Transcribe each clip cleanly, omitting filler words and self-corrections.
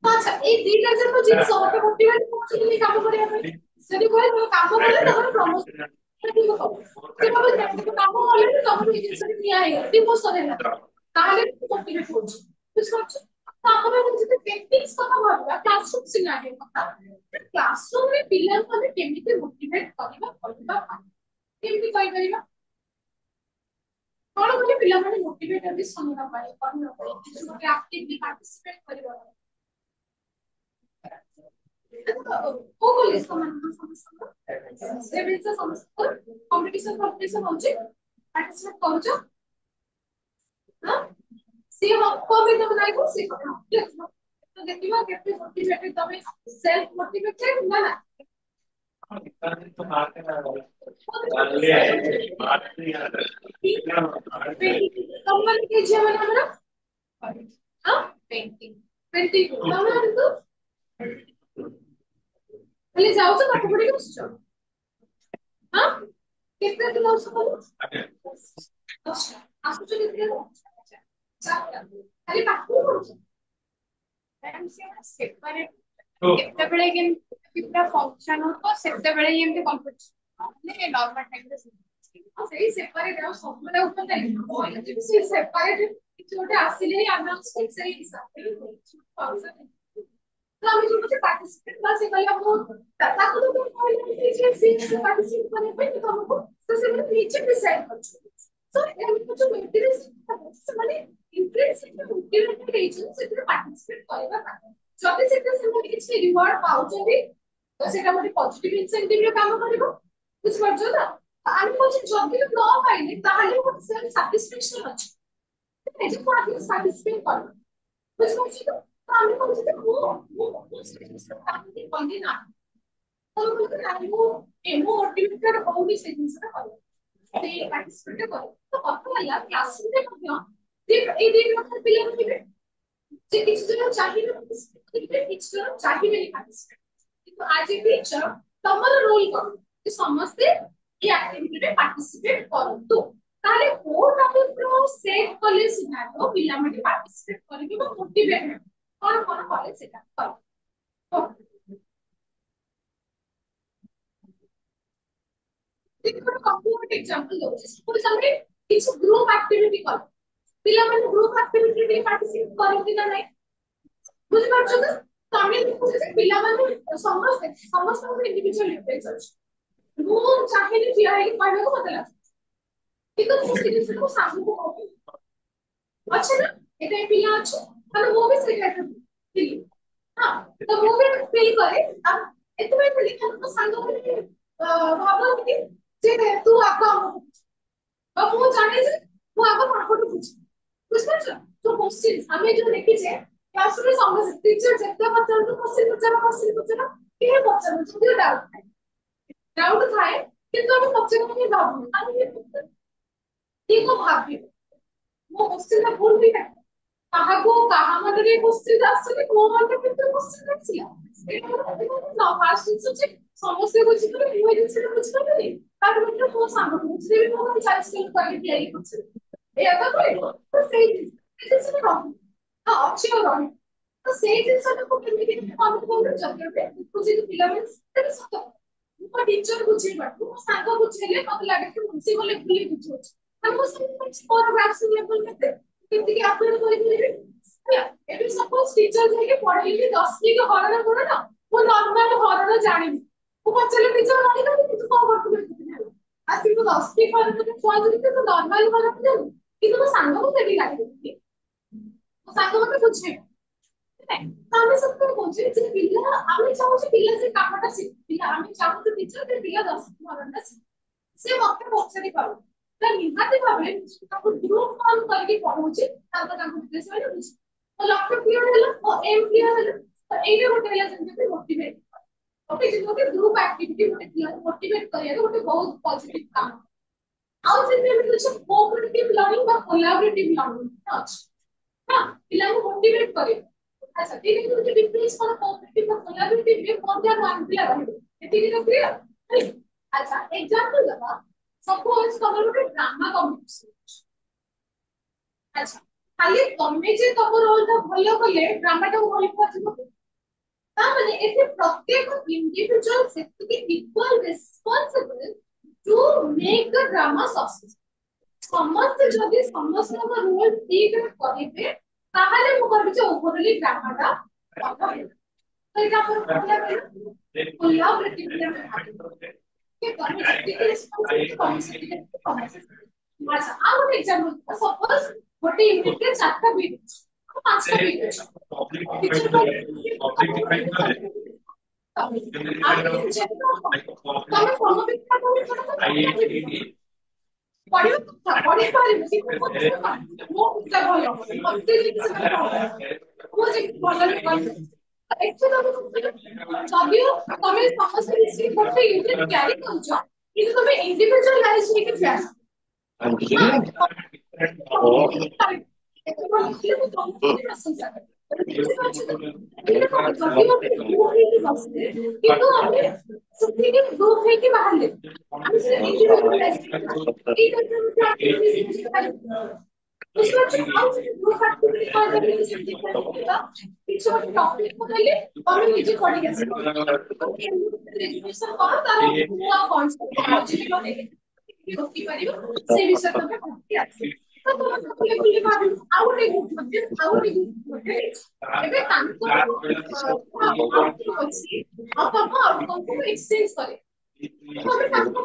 अच्छा ए दीटा जक जिंस होते मोटिवेट कोचिंग काम करिया ପାଇଁ ସେଠି କହିଲେ ତମେ କାମ କଲେ ତମର ପ୍ରମୋଶନ ଠିକ ହବ ସେ ଭାବେ ତମେ କାମ କଲେ ତମର ଏଇ ଜିନିଷ ନିଆ ହେଇଗଲା ଡିମୋଶନ ହେଲା ତାହେଲେ ମୋଟିଭେଟ ହଉଛି ବୁଝିପାରୁଛ ତ ଆମର ଯଦି ଟେକ୍ନିକ୍ସ କଥା ଭାବିବା କ୍ଲାସରୁମ ସିନାରିଓ କଥା କ୍ଲାସରୁମ ରେ ପିଲାଙ୍କୁ ଆମେ କେମିତି ମୋଟିଭେଟ କରିବା କରିବା କେମିତି କହିପାରିବା କଣ କଲେ ପିଲାମାନେ ମୋଟିଭେଟ ହେବେ ଶୁଣିବା ପାଇଁ ପଢିବା ପାଇଁ କିଛି ଗୋଟେ ଆକ୍ଟିଭଲି ପାର୍ଟିସିପେଟ କରିବା ପାଇଁ କୋଉ କଲେଜ ତମମାନଙ୍କର ସମସ୍ତଙ୍କର ସେ ଜିନିଷ ସମସ୍ତଙ୍କର କମ୍ପିଟିସନ ହଉଛି ପାର୍ଟିସିପେଟ କରୁଛ ହଁ ସିଏ ହବ ବି ତମେ ନାଇଁ ସିଏ କରିବ ତ ଦେଖିବା କେତେ ମୋଟିଭେଟେଡ ତମେ ସେଲ୍ଫ ମୋଟିଭେଟେଡ ନା ନା ତମମାନେ କିଏ ଝିଅ ମାନେ ଆମର ହଁ ପେଣ୍ଟିଂ ପେଣ୍ଟିଂ ତମେ କିନ୍ତୁ ଖାଲି ଯାଉଛ ପାଠ ପଢିକି ଆସୁଛ ହଁ କେତେ ଦିନ ଯାଉଛ ଦଶଟା ଆସୁଛ କେତେ ଚାରିଟା ଖାଲି ପାଠ ପଢୁଛ ସେପାରେଟ କେତେବେଳେ କେମିତି ପୁରା ଫଙ୍କସନ ହବ ସେତେବେଳେ ଏମିତି କମ୍ପିଟିସନ ମାନେ ନର୍ମାଲ ଟାଇମରେ ସେଇ ସେପାରେଟ ଆଉ ସବୁବେଳେ ଓପନ ନାହିଁ ସେଇ ସେପାରେଟ କିଛି ଗୋଟେ ଆସିଲେ ଆନାଉନ୍ସମେଣ୍ଟ ସେଇ ହିସାବରେ ତ ଆମେ ଯୋଉ ପାର୍ଟିସିପେଟ ବା ସେ କହିଲା ମୁଁ ତାକୁ ତ କହିଲେ ଯେ ସେ ପାର୍ଟିସିପେଟ କରିବା ପାଇଁ ତମକୁ ତ ସେମାନେ ନିଜେ ଡିସାଇଡ କରୁଛନ୍ତି ତ ଏମିତି ଯୋଉ ଇଣ୍ଟରେଷ୍ଟ ସେମାନେ ଇଣ୍ଟରେଷ୍ଟ ମୋଟିଭେଟେଡ ହେଇଛନ୍ତି ସେଥିରେ ପାର୍ଟିସିପେଟ କରିବା ପାଇଁ ଯଦି ସେଥିରେ ସେମାନେ କିଛି ରିୱାର୍ଡ ପାଉଛନ୍ତି ତ ସେଟା ଗୋଟେ ପଜିଟିଭ ଇନସେଣ୍ଟିଭରେ କାମ କରିବ ବୁଝିପାରୁଛ ତ ଆମେ କହୁଛେ ଯଦି ନ ପାଇଲେ ତାହେଲେ ଗୋଟେ ସେଲ୍ଫ ସାଟିସ୍ଫାକ୍ସନ ଅଛି ନିଜକୁ ଆଗେ ସାଟିସ୍ଫାଇ କର ବୁଝିପାରୁଛ ତ ଆମେ କହୁଛେ ଯେ ମୁଁ ସେ ଜିନିଷ କାହିଁକି କଲି ନା ତମେ କହୁଛ ନାଇଁ ମୁଁ ମୋଟିଭେଟେଡ ହଉନି ସେ ଜିନିଷଟା କରିବା ସେଇ ପାର୍ଟିସିପେଟ କର ତ କଥା ହେଲା କ୍ଲାସରୁମରେ ମଧ୍ୟ ଏଇ ଦି ପ୍ରକାର ପିଲା ଥିବେ যে কিছু জন চাহিবে পার্টিসিপেট কিছু জন চাহিবেনি পার্টিসিপেট কিন্তু আজ এ টিচার তোমার রোল করো যে সমস্তে এই আক্টিভিটিতে পার্টিসিপেট করন্তু তাহলে কোন টাইপর সেট কলে সিনারিও পিলাମାନେ পার্টিসিপেট କରିବେ বা মোটিভেট ହେବେ କଣ କଣ କଲେ ସେଟା କର देखो ଗୋଟେ କମ୍ପ୍ଲିଟ एग्जांपल ଦଉଛି ସ୍କୁଲ ସାମନେ କିଛି ଗ୍ରୁପ ଆକ୍ଟିଭିଟି କର ପିଲାମାନେ ଗ୍ରୁପ ଆକ୍ଟିଭିଟି ପାର୍ଟିସିପେଟ କରନ୍ତି ନା ନାହିଁ ବୁଝିପାରୁଛ ତ ତମେ ଦେଖୁଛ ଯେ ପିଲାମାନେ ସମସ୍ତଙ୍କର ଇଣ୍ଡିଭିଜୁଆଲ ଡିଫରେନ୍ସ ଅଛି ମୁଁ ଚାହିଁଲି ଠିଆ ହେଇକି କହିବାକୁ ମତେ ଲାଗୁଛି କିନ୍ତୁ ମୁଁ ସେ ଜିନିଷକୁ ସାଙ୍ଗକୁ କହିବି ଅଛି ନା ଏତେ ପିଲା ଅଛି ମାନେ ମୁଁ ବି ସେଇ ଟାଇପର ଥିଲି ହଁ ତ ମୁଁ ବି ଫିଲ୍ କରେ ଏଥିପାଇଁ ଥିଲି କାରଣ ମୋ ସାଙ୍ଗମାନେ ଭାବନ୍ତି ଯେ ତୁ ଆଗ ଆମକୁ বা ମୁଁ ଜାଣେ ଯେ ମୁଁ ଆଗ ପାଠକୁ ବୁଝେ ବୁଝିପାରୁଛ ଯୋଉ କୋଶ୍ଚିନ୍ ଆମେ ଯୋଉ ଦେଖିଛେ କ୍ଲାସରେ ସମସ୍ତେ ଟିଚର ଯେତେ ପଚାରନ୍ତୁ କୋଶ୍ଚିନ୍ ପଚାର କିଏ ପଚାରୁ ଯଦି ଡାଉଟ ଥାଏ କିନ୍ତୁ ଆମେ ପଚାରିବା ପାଇଁ ଭାବୁନୁ କାହିଁକି କିଏ କଣ ଭାବିବ ମୋ କୋଶ୍ଚିନ୍ ଭୁଲ ବି ନାହିଁ କାହାକୁ କାହା ମନରେ କୋଶ୍ଚିନ୍ ଆସୁନି ମୋ ମନରେ କେତେ କୋଶ୍ଚିନ୍ ଆସିଲା ଏଇଟା ଫାର୍ଷ୍ଟ ଜିନିଷ ଯେ ସମସ୍ତେ ବୁଝିପାରିବେ ମୁଁ ଏ ଜିନିଷଟା ବୁଝିପାରିବି ତାର ଭିତରେ ମୋ ସାଙ୍ଗକୁ ବୁଝିଦେବି ମୁଁ ଗୋଟେ ଚାଳିଶ ମିନିଟ୍ କରି ତିଆରି କରୁଛି ଏଇଆ ତ କହିବ ତ ସେଇ ଜିନିଷଟା ରହିବ ହଁ ଅଛି ଆଉ ରହିବ ତ ସେଇ ଜିନିଷଟାକୁ କେମିତି ମନେ କରୁ ଯଦି ଗୋଟେ ଦେଖୁଛି ପିଲାମାନେ ସେଟା ବି ସତ ମୋ ଟିଚର ବୁଝେଇବାଠୁ ମୋ ସାଙ୍ଗ ବୁଝେଇଲେ ମତେ ଲାଗେ କି ବୁଝି ଗଲେ ଭୁଲି ବୁଝଉଛି ଆମ ସେମିତି ମୋର ଗ୍ରାଫିକ୍ ଲେଭେଲ କେତେ କେତିକି ଆପ୍ଲାଏ କରିପାରିବି ହେଲା ଏବେ ସପୋଜ ଟିଚର ଯାଇକି ପଢେଇଲି 10 କି ହରଣ ଗୁଣନ ମୁଁ ନର୍ମାଲ ହରଣ ଜାଣିନି ମୁଁ ପଚାରିଲି ଟିଚର ଜାଣିନି କିନ୍ତୁ କଣ କରୁଥିଲେ ଆସିକି 10 କି ହରଣ କୁହାଯିବ କିନ୍ତୁ ନର୍ମାଲ ହରଣ ଜାଣିନି କିନ୍ତୁ ମୋ ସାଙ୍ଗକୁ ସେଠି ଲାଗିବ ମୋ ସାଙ୍ଗ ମତେ ବୁଝେଇବ ଆମେ ସବୁ କହୁଛେ ଯେ ପିଲା ଆମେ ଚାହୁଁଛେ ପିଲା ସେ କାମଟା ଶିଖୁ ପିଲା ଆମେ ଚାହୁଁଛୁ ଟିଚର ଯେ ପିଲା 10 ଧରଣଟା ଶିଖୁ ସେ ମତେ ପଚାରି ପାରୁ ତା ନିହାତି ଭାବରେ ତାକୁ ଗ୍ରୁପ କଲ୍ କରିକି ପଢଉଛି ତାଙ୍କ ଭିତରେ ସେମାନେ ବୁଝି ମୋ ଲକ୍ଷ୍ୟ କ୍ଲିୟର ହେଲା ମୋ ଏମ୍ କ୍ଲିୟର ହେଲା ତ ଏଇଟା ଗୋଟେ ହେଲା ଯେମିତି ମୋଟିଭେଟ ଗୋଟେ ଗୋଟେ ଗ୍ରୁପ ଆକ୍ଟିଭିଟି ଗୋଟେ ପିଲାକୁ ମୋଟିଭେଟ କରିବାରେ ଗୋଟେ ବହୁତ ପଜିଟିଭ କାମ ଆଉ ଯେମିତି ଆମେ କହୁଛେ କୋଅପରେଟିଭ ଲର୍ଣ୍ଣିଂ ବା କୋଲାବରେଟିଭ ଲର୍ଣ୍ଣିଂ ଅଛି ହଁ ପିଲାଙ୍କୁ ମୋଟିଭେଟ କରିବ আচ্ছা ঠিক আছে তুমি ডিফারেন্স করো কোঅপারেটিভ বা কোলাবরেটিভ কোনটা মানবিলা রহিব এটিকি ক্লিয়ার আচ্ছা এক্সাম্পল দেবা সপোজ তোমার ଗୋଟେ ড্রামা কম্পিটিশন আচ্ছা खाली तमे जे तम रोल टा भलो कले ड्रामा टा भलो पजिबो ता माने एते प्रत्येक इंडिविजुअल सेटिक equal responsible to make the drama success समस्त जदि समस्त का रोल ठीक करिवे ताहले मु करबि जे ओवरऑली ड्रामा टा अच्छा हे तो एटा पर कहला फुल्ला प्रतिक्रिया में के तमे सेटिक रिस्पांसिबल तमे सेटिक अच्छा आ ଗୋଟେ एग्जांपल सपोज ଗୋଟେ यूनिट रे चारटा बीट पांचटा बीट टीचर को ତମେ ସମବିତ ପଢିବ ପଢି ପାରିବ ମୋ ପିଲା ଭଲ ମତେ ମୁଁ ଯେ ଭଲ ଯଦିଓ ତମେ ସମସ୍ତେ ମିଶି ଗୋଟେ ୟୁନିଟ୍ କ୍ୟାରି କରୁଛ କିନ୍ତୁ ତମେ ଇଣ୍ଡିଭିଜୁଆଲାଇଜ ହେଇକି କ୍ଲାସ କିନ୍ତୁ ଆମେ ସେତିକି ଗ୍ରୁପ ହେଇକି ବାହାରିଲେ ଆମେ ସେ ଇଣ୍ଡିଭିଜୁଆଲାଇଜ ବୁଝିପାରୁଛ ଆଉ ଗ୍ରୁପ ଆକ୍ଟିଭିଟି କହିଲେ ସେମିତି କିଛି ଗୋଟେ ଟପିକ ପକେଇଲେ ତମେ ନିଜେ ପଢିକି ଆସିବ ରେଜୁଲେସନ କର ତାର ନୂଆ କନସେପ୍ଟ ମଝିରେ ଗଲେ ରୋକି ପାରିବ ସେ ବିଷୟରେ ତମେ ପଢିକି ଆସିବ ତ ତମେ ବୁଲି ଭାବିବ ଆଉ ଗୋଟେ ଗ୍ରୁପ ଏବେ ତାଙ୍କର ଅଛି ଆଉ ତମ ଆଉଟକମକୁ ଏକ୍ସଚେଞ୍ଜ କରେ ତମେ ତାଙ୍କ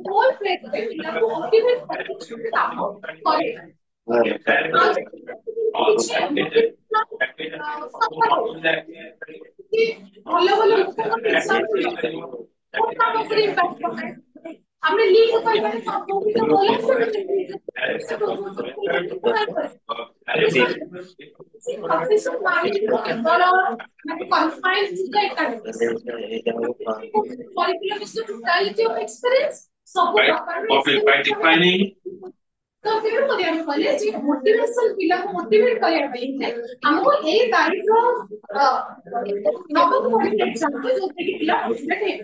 ରୋଲ ପ୍ଲେ କରେ ପିଲାକୁ ମୋଟିଭେଟ କରିକି କାମ କରେ ଭଲ ଭଲ ଆମେ ଲିଙ୍କ କରିବାରେ ସମ୍ପର୍କିତ ଭଲ ଅଫିସର ମାଇଣ୍ଡ କେବଳ ମାନେ confined to the academics curriculum is the totality of experience ସବୁ ପ୍ରକାର तो फिर करिया में कहले जे मोटिवेशन पिला को मोटिवेट करिया ପାଇଁ हमको ए टाइप रो नॉबल पॉइंट एग्जांपल जो कि पिला मोटिवेट है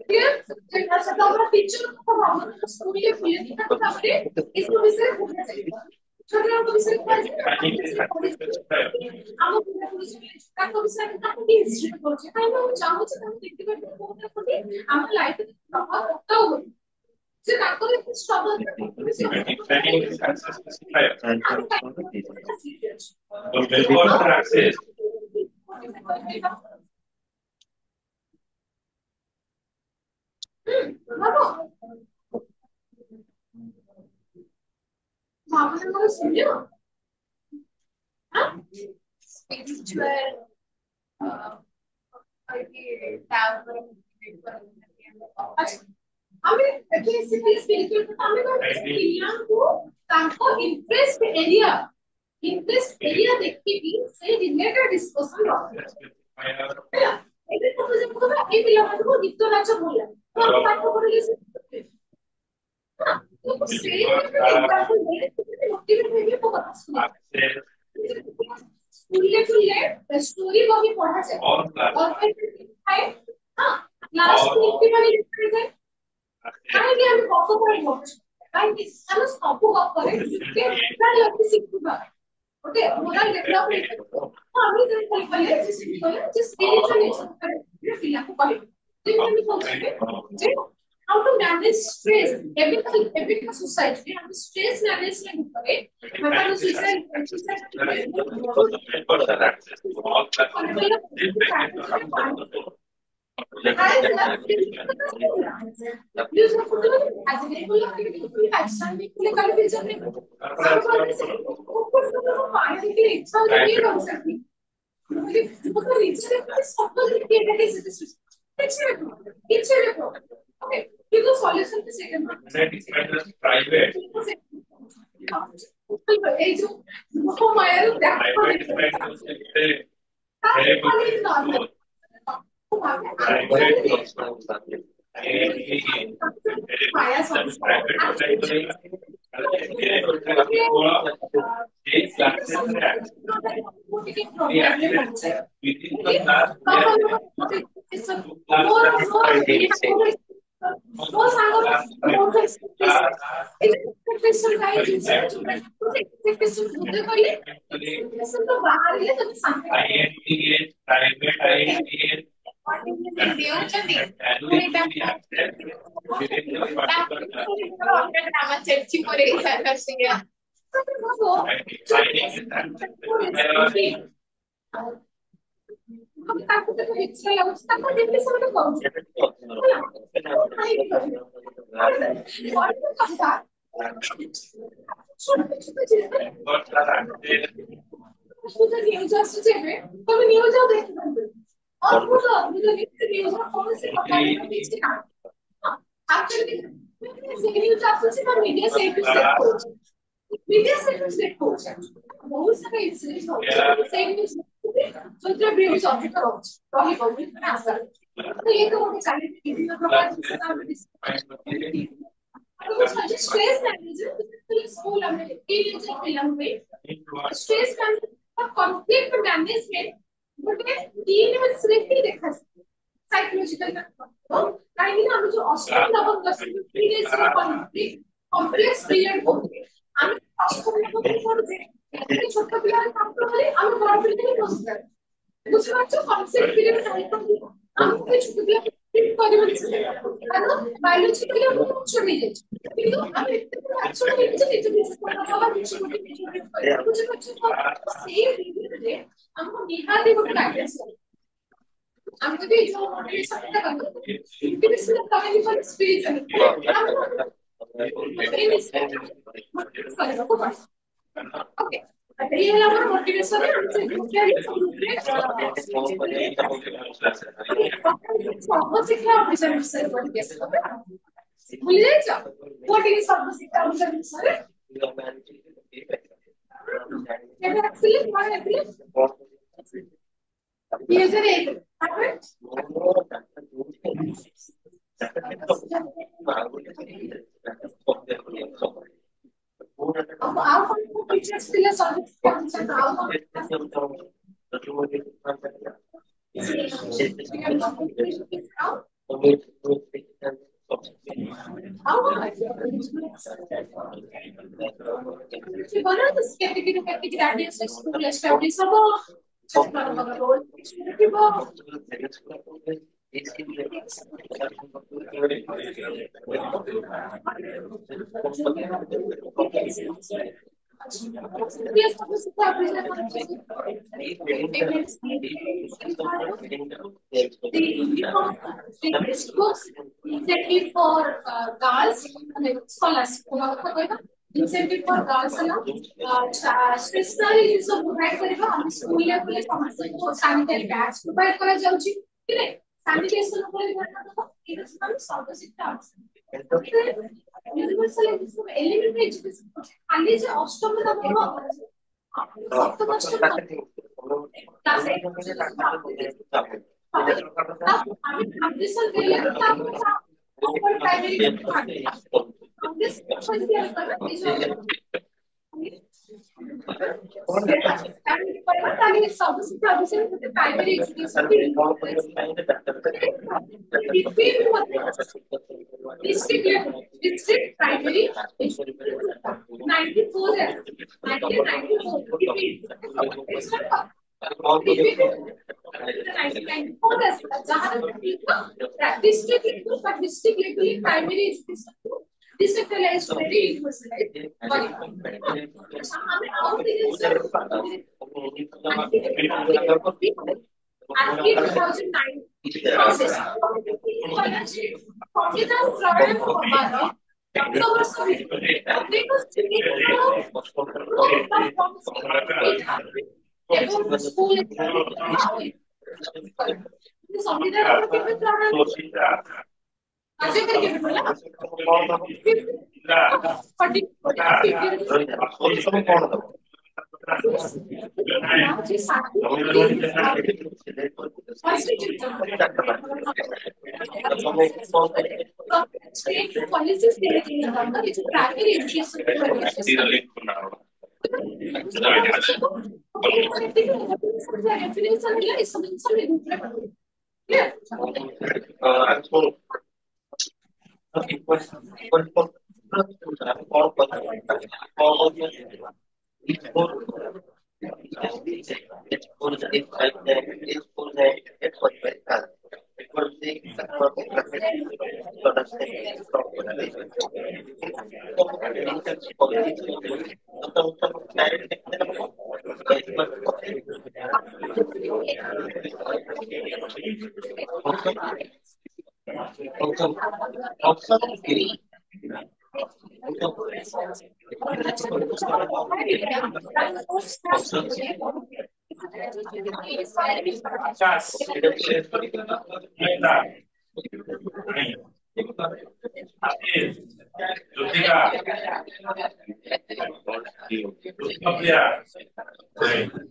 फिर जैसा तो हमरा टीचर को हम स्कूल के खुले दिखा ताପରେ इस विषय पढ़ना चाहिए छोटे को विषय पढ़ना हम पूरा पुलिस का को विषय का की हिस्ट्री पढ़छे काई हम चाहू जे हम देखते कोन ना कोन हम लाइफ में प्रभाव पड़ता हो से ताको स्ट्रगल भावना सुनियो स्पिरिचुअल ଆମେ ଏଠି ସ୍ପିରିଚୁଆଲ ଆମେ ପିଲାଙ୍କୁ ତାଙ୍କ ଇଣ୍ଟରେଷ୍ଟ ଏରିଆ ଦେଖିକି ସେ ରିଲେଟେଡ ଡିସ୍କସନ ରଖିବା ହେଲା ଏବେ ତ ଯେ କହିବା ଏ ପିଲାମାନଙ୍କୁ ଗୀତ ନାଚ ଭଲ ଲାଗେ ତ ଆମେ ପାଠ ପଢିଲେ ସେ ହଁ ତ ସେ ଏକ୍ସାମ୍ପଲ ଦେଲେ ମୋଟିଭେଟ ହେଇକି ମୋ କଥା ଶୁଣିବେ स्कूल स्टोरी बही पढ़ा जाए और हाँ लास्ट में इतनी बड़ी लिखा जाए काहे हम गप पढ़ी होछ काहे हम सब गप करे के मोरल लक्ष्य शिखुबा ओके मोरल डेवलपमेंट हम जे कहले जे शिखले जे स्पिरिचुअल एक्सपीरियंस पिला को कहले जे हम कहले जे how to manage stress every society हम stress management करे मतलब suicide Okay, because solution is second one. Private. এই যে মায়ের দেখো মায়া সংস্কার ମୋ ସାଙ୍ଗ ମୋର ଏକ୍ସପେକ୍ଟେସନ ଗାଇ ଜିନିଷ ଯୋଉଟା ଏକ୍ସପେକ୍ଟେସନ ବୁଝେ କହିଲେ ଏକ୍ସପେକ୍ଟେସନ ତ ବାହାରିଲେ ତମେ ସାଙ୍ଗେ ଦେଉଛନ୍ତି ଚର୍ଚ୍ଚି ପରେ ତାକୁ କେତେ ଇଚ୍ଛା ଲାଗୁଛି ତାକୁ ଯେମିତି ସେମାନେ କରୁଛନ୍ତି न्यूज आସୁଛି ଏବେ ତମେ ନ୍यूज ଆଉ ଦେଖିପାରିବେ ଅଦ୍ଭୁତ ଅଦ୍ଭୁତ ନ୍यूज କୌଣସି କଥାରେ କିଛି ନାହିଁ ଆକ୍ଚୁଆଲି ସେ ନ୍यूज ଆସୁଛି ନା ମିଡିଆ ସେଇଠୁ ସେଟ୍ କରୁଛି ମିଡିଆ ସେଇଠୁ ସେଟ୍ କରୁଛି ବହୁତ ସାରା ଇନସିଡେଣ୍ଟ ହଉଛି ସେଇ ନ୍यूज ଯୋଉଥିରେ ଭ୍ୟୁଜ ଅଧିକ ରହୁଛି ରହିବ ବୋଲି ଆଶା ତ ଇଏ ତ ଗୋଟେ ଚାଲିଛି ବିଭିନ୍ନ ପ୍ରକାର स्ट्रेस मैनेजमेंट स्कूल में टीनेजर पिलांग पे स्ट्रेस मैनेजमेंट कॉन्फ्लिक्ट मैनेजमेंट ଗୋଟେ तीन में सिर्फ ही देखा साइकोलॉजिकल तो काहे ना हम जो अष्टम नवम दशम टीनेजर कॉन्फ्लिक्ट कॉम्प्लेक्स पीरियड होते हम अष्टम नवम पढ़ते ଏତେ ଛୋଟ ପିଲାର କାମ କଲେ ଆମେ ବଡ ପିଲାଙ୍କୁ ବସିବା ବୁଝିପାରୁଛ କନସେପ୍ଟ ପିରିୟଡ ସାଇକୋଲଜି ଆମକୁ ବି ଛୋଟ ପିଲା କରିବନି କାରଣ ବାୟୋଲୋଜି ପିଲା ବହୁତ ଛୋଟ ହେଇଯାଇଛି କିନ୍ତୁ ଆମେ ଏତେ ପୁରା ଆଚରଣ ହେଇଛି ନିଜ ନିଜ ପଢାବା କିଛି ଗୋଟେ ବୁଝିପାରୁଛ ସେଇ ପିରିୟଡରେ ଆମକୁ ନିହାତି ଗୋଟେ ଗାଇଡାନ୍ସ ଆମେ ଯଦି ଯୋଉ ମୋଟିଭେସନଟା କରୁ ମୋଟିଭେସନ ତମେ ବି କଲେ ସ୍ପିରିଚୁଆଲି କରିବାକୁ ପଡେ ओके ये है हमारा मोटिवेशन है हमसे सर्वशिक्षा अभियान विषय पर केस भूल जाइछ कोटी सर्वशिक्षा अभियान विषय केबे एक्चुअली माने एक्चुअली 2001 अब आओ को टीचर्स के लिए service incentive for girls scholarship incentive for girls है ना स्टेशनरी जिसको प्रोवाइड करेगा हम स्कूल लेवल पे समस्त को सैनिटरी बैग्स प्रोवाइड करा जाउची ठीक है सैनिटेशन ऊपर ध्यान दो ये सब सर्वशिक्षा यूनिवर्सल एलिमेंटरी एजुकेशन खाली जे अष्टम नवम सप्तम अष्टम क्लास 8 আমি ফাউন্ডেশন দিলে তারপর ওপর প্রাইমারি থাকবে ফাউন্ডেশন দিয়ে করবে এই যে তাহলে সবচেয়ে প্রবলেম হতে primary education district primary 94 district level primary education decentralised very universalised हमें और Until 2009 process संविधान प्रणायन होबार वर्ष स्कूल संविधान केबे प्रणायन कार्यक्रम केबे होला 40 Jyotika, Jyotika Priya.